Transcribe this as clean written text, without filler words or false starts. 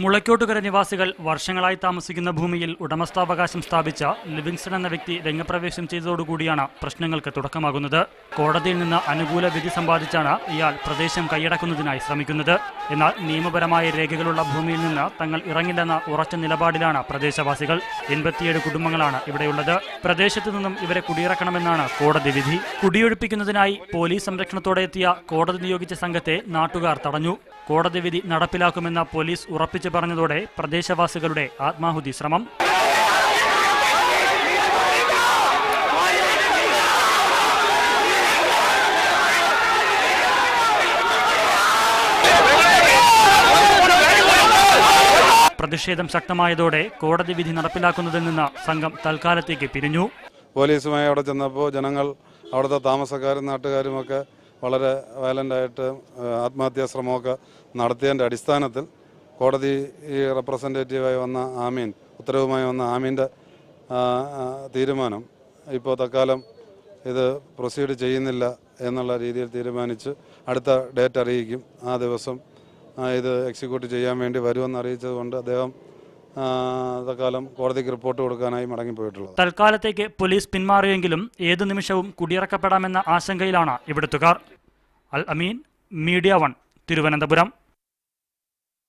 മുളയ്ക്കോട്ടുകര നിവാസികൾ വർഷങ്ങളായി താമസിക്കുന്ന ഭൂമിയിൽ ഉടമസ്ഥാവകാശം സ്ഥാപിച്ച ലിവിങ്സ്റ്റൺ എന്ന വ്യക്തി രംഗപ്രവേശം ചെയ്തതോടുകൂടിയാണ് പ്രശ്നങ്ങൾക്ക് തുടക്കമാകുന്നത്. കോടതിയിൽ നിന്ന് അനുകൂല വിധി സമ്പാദിച്ചാണ് ഇയാൾ പ്രദേശം കൈയടക്കുന്നതിനായി ശ്രമിക്കുന്നത്. എന്നാൽ നിയമപരമായ രേഖകളുള്ള ഭൂമിയിൽ നിന്ന് തങ്ങൾ ഇറങ്ങില്ലെന്ന ഉറച്ച നിലപാടിലാണ് പ്രദേശവാസികൾ. 87 കുടുംബങ്ങളാണ് ഇവിടെയുള്ളത്. പ്രദേശത്തു നിന്നും ഇവരെ കുടിയിറക്കണമെന്നാണ് കോടതി വിധി. കുടിയൊഴിപ്പിക്കുന്നതിനായി പോലീസ് സംരക്ഷണത്തോടെ എത്തിയ കോടതി നിയോഗിച്ച സംഘത്തെ നാട്ടുകാർ തടഞ്ഞു. കോടതി വിധി നടപ്പിലാക്കുമെന്ന പോലീസ് ഉറപ്പിച്ചു പറഞ്ഞതോടെ പ്രദേശവാസികളുടെ ആത്മാഹുതി ശ്രമം. പ്രതിഷേധം ശക്തമായതോടെ കോടതി വിധി നടപ്പിലാക്കുന്നതിൽ നിന്ന് സംഘം തൽക്കാലത്തേക്ക് പിരിഞ്ഞു. പോലീസുമായി അവിടെ ചെന്നപ്പോൾ ജനങ്ങൾ, അവിടുത്തെ താമസക്കാരും നാട്ടുകാരുമൊക്കെ വളരെ വയലൻ്റായിട്ട് ആത്മഹത്യാ ശ്രമമൊക്കെ നടത്തിയതിൻ്റെ അടിസ്ഥാനത്തിൽ കോടതി റെപ്രസെൻറ്റേറ്റീവായി വന്ന ആമീൻ, ഉത്തരവുമായി വന്ന ആമീൻ്റെ തീരുമാനം ഇപ്പോൾ തൽക്കാലം ഇത് പ്രൊസീഡ് ചെയ്യുന്നില്ല എന്നുള്ള രീതിയിൽ തീരുമാനിച്ച് അടുത്ത ഡേറ്റ് അറിയിക്കും. ആ ദിവസം ഇത് എക്സിക്യൂട്ട് ചെയ്യാൻ വേണ്ടി വരുമെന്ന് അറിയിച്ചതുകൊണ്ട് അദ്ദേഹം തൽക്കാലം കോടതിക്ക് റിപ്പോർട്ട് കൊടുക്കാനായി മടങ്ങിപ്പോയിട്ടുള്ളത്. തൽക്കാലത്തേക്ക് പോലീസ് പിന്മാറിയെങ്കിലും ഏതു നിമിഷവും കുടിയിറക്കപ്പെടാമെന്ന ആശങ്കയിലാണ് ഇവിടുത്തുകാർ. അൽ അമീൻ, മീഡിയ 1, തിരുവനന്തപുരം.